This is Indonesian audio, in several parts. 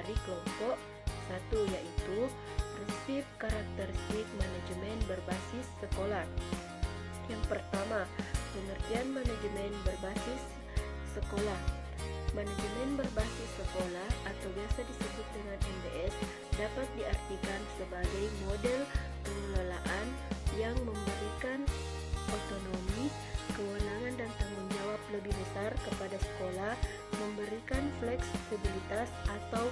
dari kelompok 1, yaitu prinsip karakteristik manajemen berbasis sekolah. Yang pertama, pengertian manajemen berbasis sekolah. Manajemen berbasis sekolah atau biasa disebut dengan MBS dapat diartikan sebagai model pengelolaan yang memberikan otonomi, kewenangan dan tanggung jawab lebih besar kepada sekolah, memberikan fleksibilitas atau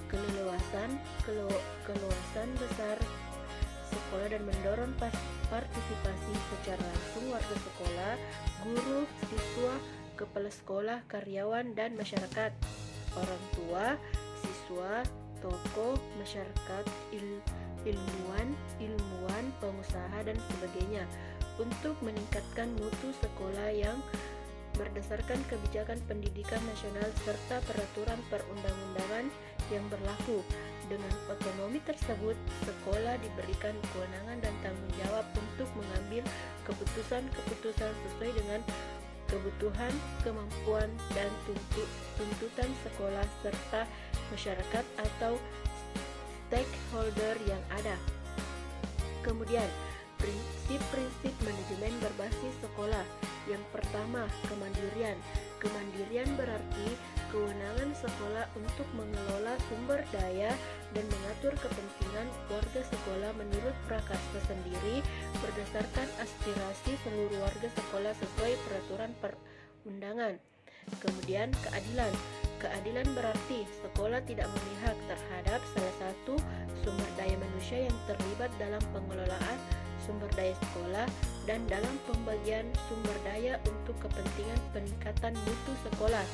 keleluasan besar sekolah dan mendorong partisipasi secara langsung warga sekolah, guru, siswa, kepala sekolah, karyawan, dan masyarakat, orang tua, siswa, tokoh, masyarakat, ilmuwan, pengusaha, dan sebagainya untuk meningkatkan mutu sekolah yang berdasarkan kebijakan pendidikan nasional serta peraturan perundang-undangan yang berlaku. Dengan otonomi tersebut, sekolah diberikan kewenangan dan tanggung jawab untuk mengambil keputusan-keputusan sesuai dengan kebutuhan, kemampuan, dan tuntutan sekolah serta masyarakat atau stakeholder yang ada. Kemudian, prinsip-prinsip manajemen berbasis sekolah. Yang pertama, kemandirian. Kemandirian berarti kewenangan sekolah untuk mengelola sumber daya dan mengatur kepentingan warga sekolah menurut prakarsa sendiri berdasarkan aspirasi seluruh warga sekolah sesuai peraturan perundangan. Kemudian, keadilan. Keadilan berarti sekolah tidak memihak terhadap salah satu sumber daya manusia yang terlibat dalam pengelolaan sumber daya sekolah dan dalam pembagian sumber daya untuk kepentingan peningkatan mutu sekolah.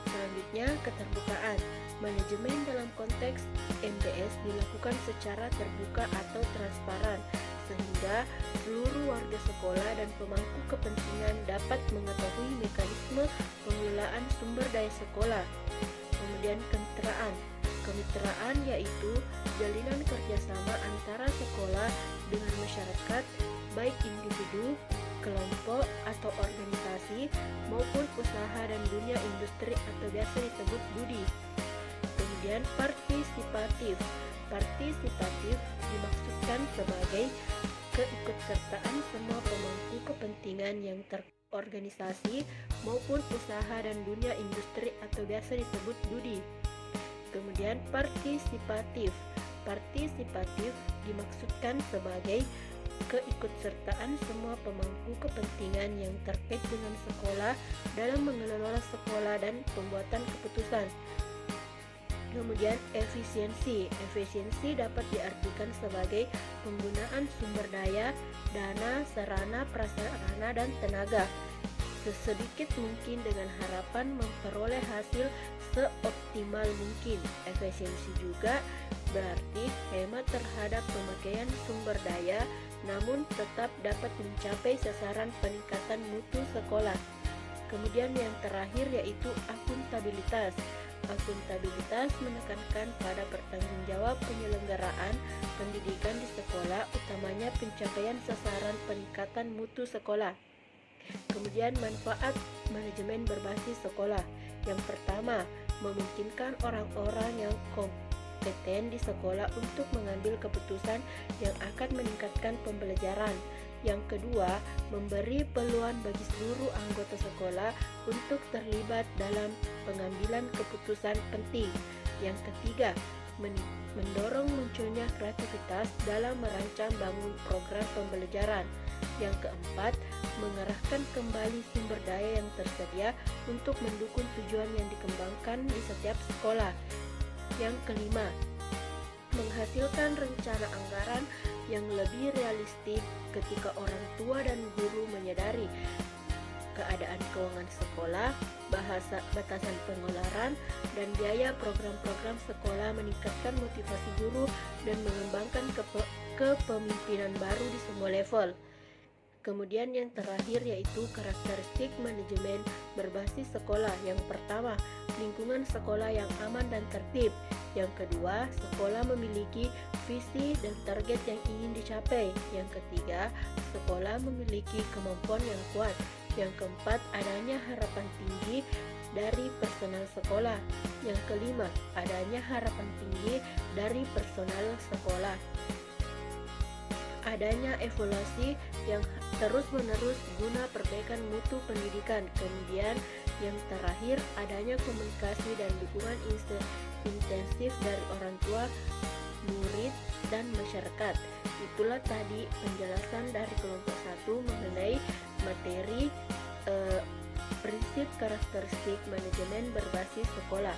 Selanjutnya, keterbukaan. Manajemen dalam konteks MBS dilakukan secara terbuka atau transparan sehingga seluruh warga sekolah dan pemangku kepentingan dapat mengetahui mekanisme pengelolaan sumber daya sekolah. Kemudian, kemitraan. Kemitraan yaitu jalinan kerjasama antara sekolah dengan masyarakat, baik individu, kelompok atau organisasi maupun usaha dan dunia industri atau biasa disebut budi. Kemudian, partisipatif. Partisipatif dimaksudkan sebagai keikutsertaan semua pemangku kepentingan yang terorganisasi maupun usaha dan dunia industri atau biasa disebut budi. Kemudian, partisipatif. Partisipatif dimaksudkan sebagai keikutsertaan semua pemangku kepentingan yang terkait dengan sekolah dalam mengelola sekolah dan pembuatan keputusan. Kemudian, efisiensi. Efisiensi dapat diartikan sebagai penggunaan sumber daya, dana, sarana, prasarana, dan tenaga sesedikit mungkin dengan harapan memperoleh hasil seoptimal mungkin. Efisiensi juga berarti hemat terhadap pemakaian sumber daya, namun tetap dapat mencapai sasaran peningkatan mutu sekolah. Kemudian yang terakhir yaitu akuntabilitas. Akuntabilitas menekankan pada pertanggungjawab penyelenggaraan pendidikan di sekolah, utamanya pencapaian sasaran peningkatan mutu sekolah. Kemudian manfaat manajemen berbasis sekolah. Yang pertama, memungkinkan orang-orang yang kompeten di sekolah untuk mengambil keputusan yang akan meningkatkan pembelajaran. Yang kedua, memberi peluang bagi seluruh anggota sekolah untuk terlibat dalam pengambilan keputusan penting. Yang ketiga, mendorong munculnya kreativitas dalam merancang bangun program pembelajaran. Yang keempat, mengerahkan kembali sumber daya yang tersedia untuk mendukung tujuan yang dikembangkan di setiap sekolah. Yang kelima, menghasilkan rencana anggaran yang lebih realistik ketika orang tua dan guru menyadari keadaan keuangan sekolah, batasan pengeluaran, dan biaya program-program sekolah, meningkatkan motivasi guru dan mengembangkan kepemimpinan baru di semua level. Kemudian yang terakhir yaitu karakteristik manajemen berbasis sekolah. Yang pertama, lingkungan sekolah yang aman dan tertib. Yang kedua, sekolah memiliki visi dan target yang ingin dicapai. Yang ketiga, sekolah memiliki kemampuan yang kuat. Yang keempat, adanya harapan tinggi dari personal sekolah. Yang kelima, adanya harapan tinggi dari personal sekolah. Adanya evaluasi yang terus-menerus guna perbaikan mutu pendidikan. Kemudian yang terakhir, adanya komunikasi dan dukungan intensif dari orang tua, murid, dan masyarakat. Itulah tadi penjelasan dari kelompok 1 mengenai materi prinsip karakteristik manajemen berbasis sekolah.